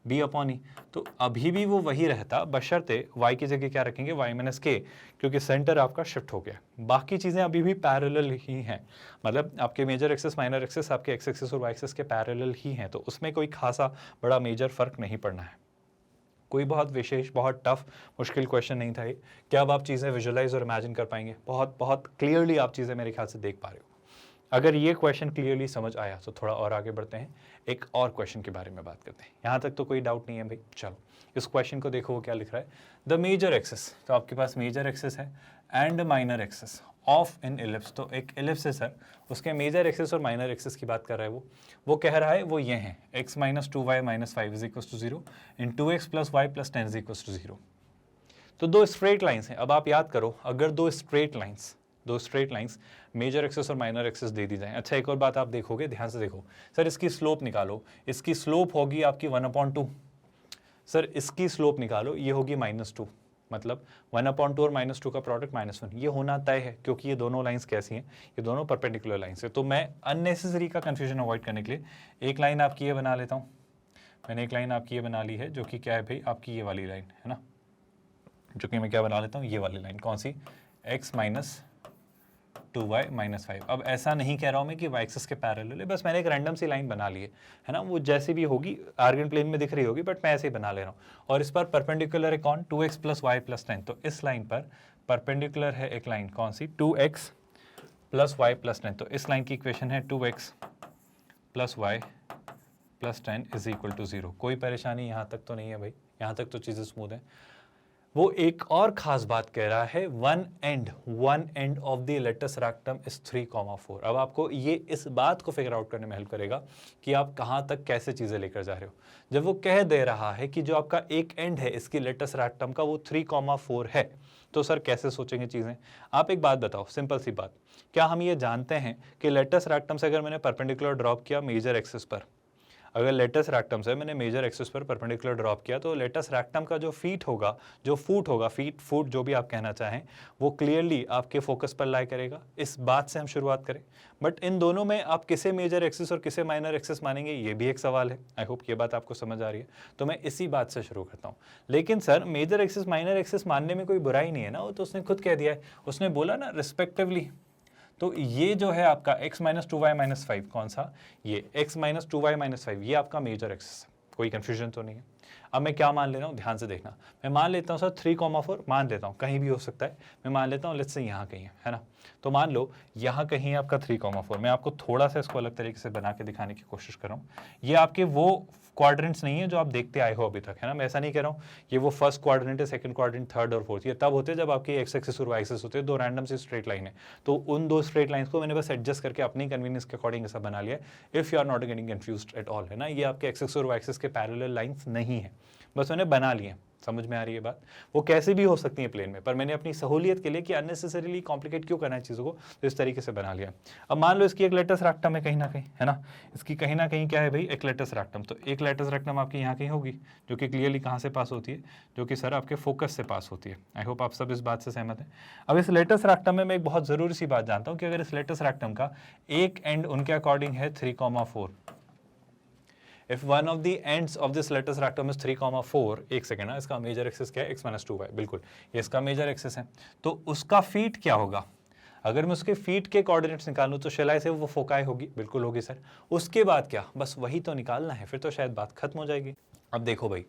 b अपॉन ई, तो अभी भी वो वही रहता, बशर्ते y की जगह क्या रखेंगे, y माइनस के, क्योंकि सेंटर आपका शिफ्ट हो गया। बाकी चीज़ें अभी भी पैरेलल ही हैं, मतलब आपके मेजर एक्सेस माइनर एक्सेस आपके एक्स एक्सेस और वाई एक्सेस के पैरेलल ही हैं, तो उसमें कोई खासा बड़ा मेजर फर्क नहीं पड़ना है। कोई बहुत विशेष, बहुत टफ, मुश्किल क्वेश्चन नहीं था ये। क्या अब आप चीज़ें विजुलाइज और इमेजिन कर पाएंगे? बहुत बहुत क्लियरली आप चीज़ें मेरे ख्याल से देख पा रहे हो। अगर ये क्वेश्चन क्लियरली समझ आया तो थोड़ा और आगे बढ़ते हैं, एक और क्वेश्चन के बारे में बात करते हैं। यहाँ तक तो कोई डाउट नहीं है भाई? चलो इस क्वेश्चन को देखो, वो क्या लिख रहा है। द मेजर एक्सेस, तो आपके पास मेजर एक्सेस है and minor axis of an ellipse, तो एक इलिप्स है सर, उसके मेजर एक्सेस और माइनर एक्सेस की बात कर रहा है वो कह रहा है वो ये हैं x minus 2y minus 5 is equal to 0 in 2x plus Y plus 10 is equal to 0। तो दो स्ट्रेट लाइंस हैं। अब आप याद करो, अगर दो स्ट्रेट लाइंस मेजर एक्सेस और माइनर एक्सेस दे दी जाए। अच्छा, एक और बात आप देखोगे, ध्यान से देखो सर, इसकी स्लोप निकालो, इसकी स्लोप होगी आपकी 1/2। सर इसकी स्लोप निकालो, ये होगी -2, मतलब 1/2 और -2 का प्रोडक्ट -1, ये होना तय है, क्योंकि ये दोनों लाइंस कैसी हैं, ये दोनों परपेंडिकुलर लाइंस है। तो मैं अननेसेसरी का कंफ्यूजन अवॉइड करने के लिए एक लाइन आपकी ये बना लेता हूँ। मैंने एक लाइन आपकी ये बना ली है, जो कि क्या है भाई, आपकी ये वाली लाइन है ना, जो कि मैं क्या बना लेता हूँ, ये वाली लाइन। कौन सी? x minus 2y minus 5। अब ऐसा नहीं कह रहा हूँ मैं कि y एक्सिस के पैरेलल है, बस मैंने एक रैंडम सी लाइन बना ली है ना, वो जैसी भी होगी आर्गन प्लेन में दिख रही होगी, बट मैं ऐसे ही बना ले रहा हूँ। और इस पर परपेंडिकुलर है कौन? 2x plus Y plus 10। तो इस लाइन पर परपेंडिकुलर है एक लाइन, कौन सी? 2x plus Y plus 10। तो इस लाइन की इक्वेशन है 2x plus Y plus 10 is equal to 0। कोई परेशानी यहाँ तक तो नहीं है भाई? यहाँ तक तो चीज़ें स्मूथ हैं। वो एक और खास बात कह रहा है, one end of the latus rectum is 3,4। अब आपको ये इस बात को फिगर आउट करने में हेल्प करेगा कि आप कहाँ तक कैसे चीज़ें लेकर जा रहे हो। जब वो कह दे रहा है कि जो आपका एक एंड है इसकी लेटस रेक्टम का वो 3,4 है, तो सर कैसे सोचेंगे चीज़ें? आप एक बात बताओ, सिंपल सी बात, क्या हम ये जानते हैं कि लेटस रेक्टम से अगर मैंने परपेंडिकुलर ड्रॉप किया मेजर एक्सिस पर, अगर लेटस रैक्टम से मैंने मेजर एक्सिस पर परपेंडिकुलर ड्रॉप किया, तो लेटस रैक्टम का जो फीट होगा, जो फुट होगा, फुट जो भी आप कहना चाहें, वो क्लियरली आपके फोकस पर लाई करेगा। इस बात से हम शुरुआत करें। बट इन दोनों में आप किसे मेजर एक्सिस और किसे माइनर एक्सिस मानेंगे, ये भी एक सवाल है। आई होप ये बात आपको समझ आ रही है। तो मैं इसी बात से शुरू करता हूँ। लेकिन sir major axis minor axis मानने में कोई बुराई नहीं है ना, वो तो उसने खुद कह दिया है, उसने बोला ना रिस्पेक्टिवली। तो ये जो है आपका x माइनस 2y माइनस 5, कौन सा? ये x माइनस 2y माइनस 5, ये आपका मेजर एक्सिस है। कोई कंफ्यूजन तो नहीं है? अब मैं क्या मान ले रहा हूँ, ध्यान से देखना। मैं मान लेता हूँ सर 3,4 मान लेता हूँ, कहीं भी हो सकता है। मैं मान लेता हूँ लेट्स से यहाँ कहीं है ना, तो मान लो यहाँ कहीं आपका 3,4। मैं आपको थोड़ा सा इसको अलग तरीके से बना के दिखाने की कोशिश कर रहा हूँ। ये आपके वो क्वाड्रेंट्स नहीं है जो आप देखते आए हो अभी तक, है ना। मैं ऐसा नहीं कह रहा हूँ ये वो फर्स्ट क्वाड्रेंट है, सेकंड क्वाड्रेंट, थर्ड और फोर्थ। ये तब होते हैं जब आपकी एक्स एक्सिस और वाई एक्सिस होते हैं, दो रैंडम सी स्ट्रेट लाइन है। तो उन दो स्ट्रेट लाइंस को मैंने बस एडजस्ट करके अपनी कन्वीनियंस के अकॉर्डिंग ऐसा बना लिया। If you are not getting confused at all, है ना। ये आपके एक्स एक्सिस और वाई एक्सिस के पैरेलल लाइंस नहीं है, बस मैंने बना लिए। समझ में आ रही है बात? वो कैसे भी हो सकती है प्लेन में, पर मैंने अपनी सहूलियत के लिए कि अननेसेसरीली कॉम्प्लिकेट क्यों करना है चीज़ों को, तो इस तरीके से बना लिया। अब मान लो इसकी एक लेटस रैक्टम है कहीं ना कहीं, है ना। इसकी कहीं ना कहीं क्या है भाई, एक लेटस रैक्टम। तो एक लेटस रैक्टम आपकी यहाँ कहीं होगी, जो कि क्लियरली कहाँ से पास होती है, जो कि सर आपके फोकस से पास होती है। आई होप आप सब इस बात से सहमत हैं। अब इस लेटस रैक्टम में मैं एक बहुत ज़रूरी सी बात जानता हूँ कि अगर इस लेटस रैक्टम का एक एंड उनके अकॉर्डिंग है 3,4, if one of the ends of this latus rectum is 3,4, एक सेकेंड ना, इसका मेजर एक्सिस क्या है, x माइनस 2y, बिल्कुल ये इसका मेजर एक्सिस है। तो उसका फीट क्या होगा? अगर मैं उसके फीट के कोऑर्डिनेट्स निकालूं तो शेलाई से वो फोकाई होगी, बिल्कुल होगी सर। उसके बाद क्या, बस वही तो निकालना है, फिर तो शायद बात खत्म हो जाएगी। अब देखो भाई,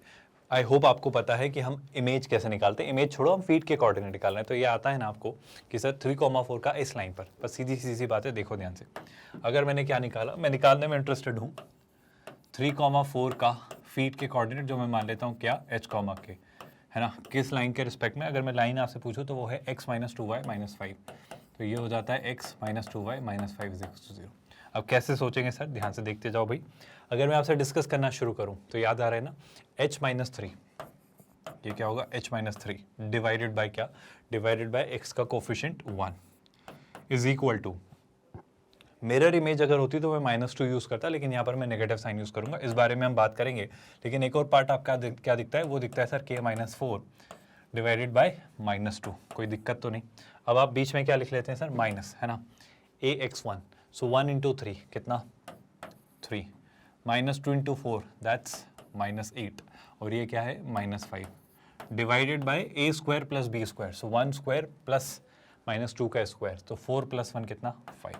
आई होप आपको पता है कि हम इमेज कैसे निकालते हैं। इमेज छोड़ो, हम फीट के कोऑर्डिनेट निकालना है। तो ये आता है ना आपको कि सर 3,4 का इस लाइन पर, बस सीधी सीधी बात है, देखो ध्यान से। अगर मैंने क्या निकाला, मैं निकालने में इंटरेस्टेड हूँ 3,4 का फीट के कोऑर्डिनेट, जो मैं मान लेता हूँ क्या, h, के, है ना, किस लाइन के रिस्पेक्ट में। अगर मैं लाइन आपसे पूछूँ तो वो है x माइनस 2y माइनस 5। तो ये हो जाता है x minus 2y minus 5 is equal to 0। अब कैसे सोचेंगे सर, ध्यान से देखते जाओ भाई। अगर मैं आपसे डिस्कस करना शुरू करूँ तो याद आ रहा है ना, h माइनस 3, ये क्या होगा, h माइनस 3 डिवाइडेड बाई क्या, डिवाइडेड बाई x का coefficient 1 is equal to, mirror image अगर होती तो मैं -2 यूज़ करता, लेकिन यहाँ पर मैं नेगेटिव साइन यूज़ करूँगा। इस बारे में हम बात करेंगे। लेकिन एक और पार्ट आपका क्या दिखता है, वो दिखता है sir k minus 4 divided by -2। कोई दिक्कत तो नहीं। अब आप बीच में क्या लिख लेते हैं सर, माइनस, है ना, ax1, सो 1 इंटू 3 कितना, 3, -2 इंटू 4 दैट्स -8, और ये क्या है -5 divided by a square plus b square, so 1 square plus -2 का स्क्वायर, तो 4 + 1 कितना 5।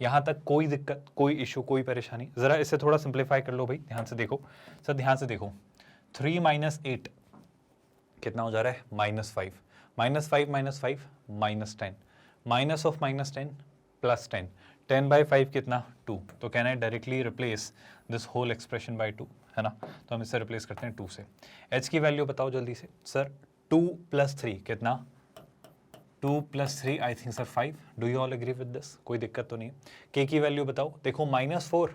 यहाँ तक कोई दिक्कत, कोई इशू, कोई परेशानी? ज़रा इसे थोड़ा सिंप्लीफाई कर लो भाई, ध्यान से देखो सर, ध्यान से देखो। 3 - 8 कितना हो जा रहा है -5, -5 - 5 -10, माइनस ऑफ -10 +10, 10/5 कितना 2, तो can I directly replace this whole expression by 2, है ना? तो हम इससे रिप्लेस करते हैं 2 से। h की वैल्यू बताओ जल्दी से सर। 2 + 3 कितना 2 + 3 I think sir 5। Do you all agree with this? कोई दिक्कत तो नहीं है। k की वैल्यू बताओ। देखो -4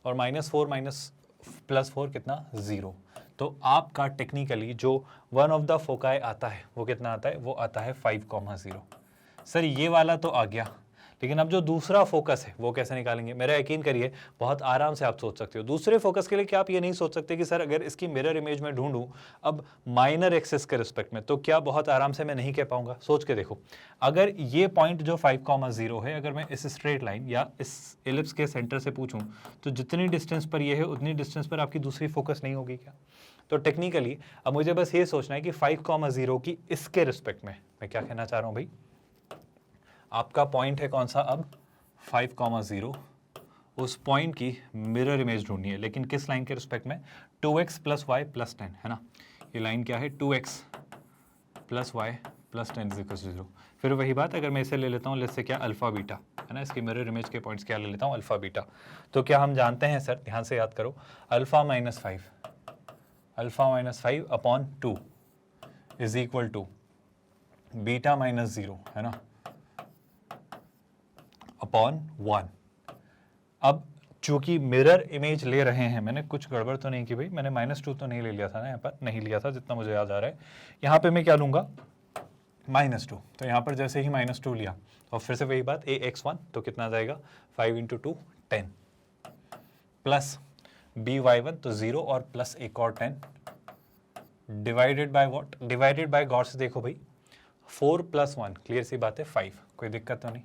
और -4 + 4 कितना 0। तो आपका टेक्निकली जो वन ऑफ द फोकाई आता है वो कितना आता है? वो आता है 5,0। सर ये वाला तो आ गया, लेकिन अब जो दूसरा फोकस है वो कैसे निकालेंगे? मेरा यकीन करिए बहुत आराम से आप सोच सकते हो। दूसरे फोकस के लिए क्या आप ये नहीं सोच सकते कि सर अगर इसकी मिरर इमेज में ढूंढूं अब माइनर एक्सिस के रिस्पेक्ट में, तो क्या बहुत आराम से मैं नहीं कह पाऊंगा? सोच के देखो, अगर ये पॉइंट जो 5,0 है, अगर मैं इस स्ट्रेट लाइन या इस एलिप्स के सेंटर से पूछूं तो जितनी डिस्टेंस पर ये है उतनी डिस्टेंस पर आपकी दूसरी फोकस नहीं होगी क्या? तो टेक्निकली अब मुझे बस ये सोचना है कि 5,0 की इसके रिस्पेक्ट में मैं क्या कहना चाह रहा हूं भाई, आपका पॉइंट है कौन सा अब 5,0, उस पॉइंट की मिरर इमेज ढूंढनी है, लेकिन किस लाइन के रिस्पेक्ट में? 2x + y + 10, है ना? ये लाइन क्या है? 2x + y + 10 = 0। फिर वही बात, अगर मैं इसे ले लेता हूँ लेट्स से क्या अल्फा बीटा, है ना? इसकी मिरर इमेज के पॉइंट्स क्या ले लेता हूँ? Alpha beta. तो क्या हम जानते हैं सर, ध्यान से याद करो, alpha -5 upon 2 is equal to beta -0, है ना, अपॉन 1। अब चूंकि मिरर इमेज ले रहे हैं, मैंने कुछ गड़बड़ तो नहीं की भाई, मैंने -2 तो नहीं ले लिया था ना, यहाँ पर नहीं लिया था जितना मुझे याद आ रहा है। यहाँ पे मैं क्या लूँगा? -2। तो यहाँ पर जैसे ही -2 लिया और फिर से वही बात ax1, तो कितना आ जाएगा 5 × 2 10 प्लस by1 तो 0 और प्लस एक और 10 divided by what? Divided by गौर से देखो भाई, 4 + 1 क्लियर सी बात है 5, कोई दिक्कत तो नहीं।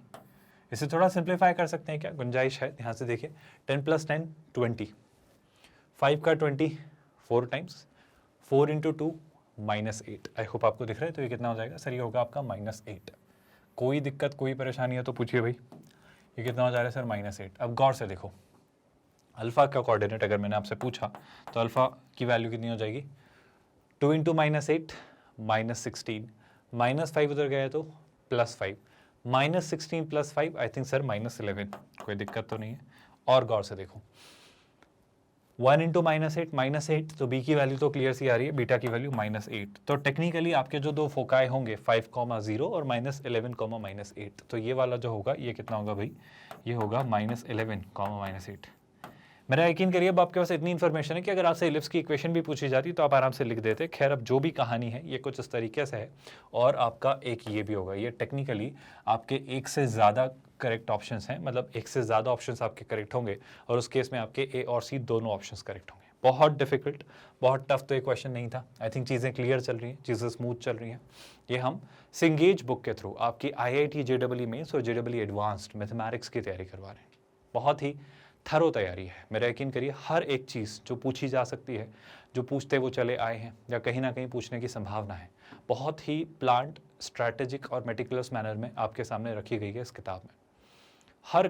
इसे थोड़ा सिंप्लीफाई कर सकते हैं क्या? गुंजाइश है, ध्यान से देखिए। 10 + 10 20, 5 का 20 4 टाइम्स, 4 × 2 -8। आई होप आपको दिख रहा है। तो ये कितना हो जाएगा सर? ये होगा आपका -8। कोई दिक्कत, कोई परेशानी है तो पूछिए भाई। ये कितना हो जा रहा है सर? -8। अब गौर से देखो, अल्फा का कोऑर्डिनेट अगर मैंने आपसे पूछा तो अल्फा की वैल्यू कितनी हो जाएगी? 2 × -8 -16, -5 उधर गया तो +5, -16 + 5 आई थिंक सर -11। कोई दिक्कत तो नहीं है। और गौर से देखो, 1 × -8 तो b की वैल्यू तो क्लियर सी आ रही है, बीटा की वैल्यू -8। तो टेक्निकली आपके जो दो फोकाई होंगे 5,0 और -11, -8, तो ये वाला जो होगा ये कितना होगा भाई? ये होगा -11, -8। मेरा यकीन करिए अब आपके पास इतनी इन्फॉर्मेशन है कि अगर आपसे इलिप्स की इक्वेशन भी पूछी जाती तो आप आराम से लिख देते। खैर अब जो भी कहानी है ये कुछ इस तरीके से है, और आपका एक ये भी होगा, ये टेक्निकली आपके एक से ज़्यादा करेक्ट ऑप्शंस हैं, मतलब एक से ज़्यादा ऑप्शंस आपके करेक्ट होंगे, और उस केस में आपके ए और सी दोनों ऑप्शंस करेक्ट होंगे। बहुत डिफिकल्ट, बहुत टफ तो ये क्वेश्चन नहीं था। आई थिंक चीज़ें क्लियर चल रही हैं, चीज़ें स्मूथ चल रही हैं। ये हम सिंगेज बुक के थ्रू आपकी IIT JEE मेंस और JEE एडवांस्ड मैथमेटिक्स की तैयारी करवा रहे हैं। बहुत ही थरो तैयारी है, मेरा यकीन करिए। हर एक चीज़ जो पूछी जा सकती है, जो पूछते वो चले आए हैं या कहीं ना कहीं पूछने की संभावना है, बहुत ही प्लांट, स्ट्रैटेजिक और मेटिकुलस मैनर में आपके सामने रखी गई है इस किताब में। हर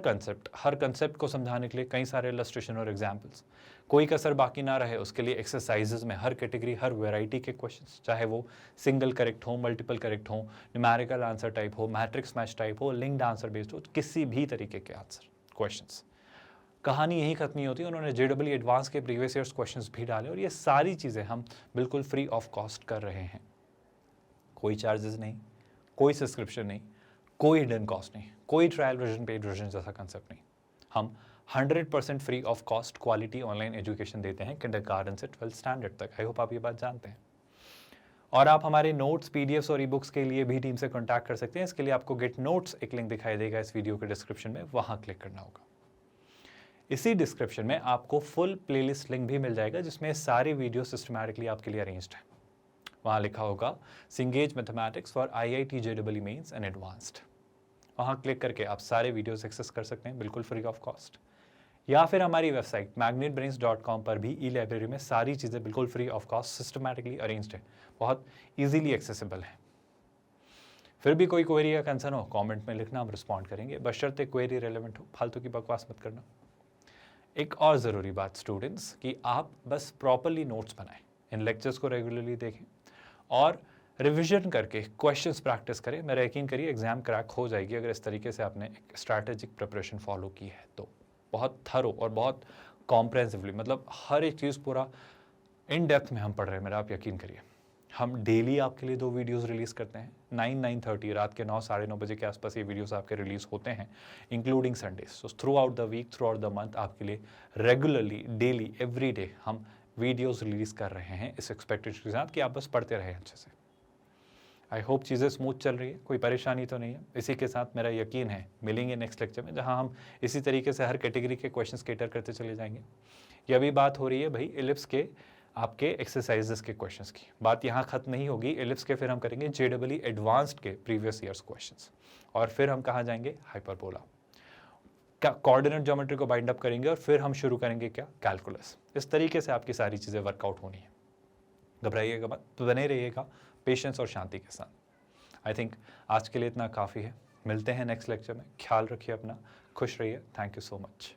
कंसेप्ट को समझाने के लिए कई सारे इलस्ट्रेशन और एग्जाम्पल्स, कोई कसर बाकी ना रहे उसके लिए एक्सरसाइजेज में हर कैटेगरी, हर वेराइटी के क्वेश्चंस, चाहे वो सिंगल करेक्ट हो, मल्टीपल करेक्ट हो, न्यूमेरिकल आंसर टाइप हो, मैट्रिक्स मैच टाइप हो, लिंक्ड आंसर बेस्ड हो, किसी भी तरीके के आंसर क्वेश्चंस। कहानी यही खत्म नहीं होती, उन्होंने JEE एडवांस के प्रीवियस ईयर्स क्वेश्चंस भी डाले, और ये सारी चीज़ें हम बिल्कुल फ्री ऑफ कॉस्ट कर रहे हैं। कोई चार्जेस नहीं, कोई सब्सक्रिप्शन नहीं, कोई हिडन कॉस्ट नहीं, कोई ट्रायल वर्जन, पेड वर्जन जैसा कंसेप्ट नहीं। हम 100% free of cost quality online education देते हैं किंडरगार्टन से 12th स्टैंडर्ड तक। आई होप आप ये बात जानते हैं। और आप हमारे नोट्स, PDFs और ई-बुक्स के लिए भी टीम से कॉन्टैक्ट कर सकते हैं। इसके लिए आपको गेट नोट्स एक लिंक दिखाई देगा इस वीडियो के डिस्क्रिप्शन में, वहाँ क्लिक करना होगा। इसी डिस्क्रिप्शन में आपको फुल प्लेलिस्ट लिंक भी मिल जाएगा जिसमें सारी वीडियो सिस्टमैटिकली आपके लिए अरेंज्ड है। वहाँ लिखा होगा Cengage mathematics for IIT JEE mains and advanced. वहाँ क्लिक करके आप सारे वीडियोस एक्सेस कर सकते हैं बिल्कुल फ्री ऑफ कॉस्ट। या फिर हमारी वेबसाइट magnetbrains.com पर भी ई लाइब्रेरी में सारी चीज़ें बिल्कुल free of cost systematically arranged है, बहुत इजीली एक्सेसिबल है। फिर भी कोई क्वेरी या कंसर्न हो कमेंट में लिखना, हम रिस्पॉन्ड करेंगे, बशर्ते क्वेरी रेलेवेंट हो, फालतू की बकवास मत करना। एक और ज़रूरी बात स्टूडेंट्स कि आप बस प्रॉपरली नोट्स बनाएं, इन लेक्चर्स को रेगुलरली देखें और रिविजन करके क्वेश्चंस प्रैक्टिस करें। मेरा यकीन करिए एग्जाम क्रैक हो जाएगी अगर इस तरीके से आपने एक स्ट्रैटेजिक प्रिपरेशन फॉलो की है तो। बहुत थरो और बहुत कॉम्प्रहेंसिवली, मतलब हर एक चीज़ पूरा इन डेप्थ में हम पढ़ रहे हैं मेरा, आप यकीन करिए। हम डेली आपके लिए 2 वीडियोस रिलीज़ करते हैं, 9-9:30 रात के 9 साढ़े 9 बजे के आसपास ये वीडियोस आपके रिलीज़ होते हैं, including Sundays. So throughout the week, throughout the month आपके लिए रेगुलरली, डेली, एवरी डे हम वीडियोस रिलीज़ कर रहे हैं इस एक्सपेक्टेशन के साथ कि आप बस पढ़ते रहें अच्छे से। आई होप चीज़ें स्मूथ चल रही है, कोई परेशानी तो नहीं है। इसी के साथ मेरा यकीन है मिलेंगे नेक्स्ट लेक्चर में, जहां हम इसी तरीके से हर कैटेगरी के क्वेश्चंस कैटर करते चले जाएंगे। ये अभी बात हो रही है भाई एलिप्स के आपके एक्सरसाइजेस के क्वेश्चंस की, बात यहाँ खत्म नहीं होगी। एलिप्स के फिर हम करेंगे JEE एडवांस्ड के प्रीवियस ईयर्स क्वेश्चंस, और फिर हम कहाँ जाएंगे, हाइपरबोला, कोऑर्डिनेट ज्योमेट्री को बाइंड अप करेंगे, और फिर हम शुरू करेंगे क्या, कैलकुलस। इस तरीके से आपकी सारी चीज़ें वर्कआउट होनी है। घबराइएगा मत, तो बने रहिएगा पेशेंस और शांति के साथ। आई थिंक आज के लिए इतना काफ़ी है। मिलते हैं नेक्स्ट लेक्चर में। ख्याल रखिए अपना, खुश रहिए। Thank you so much.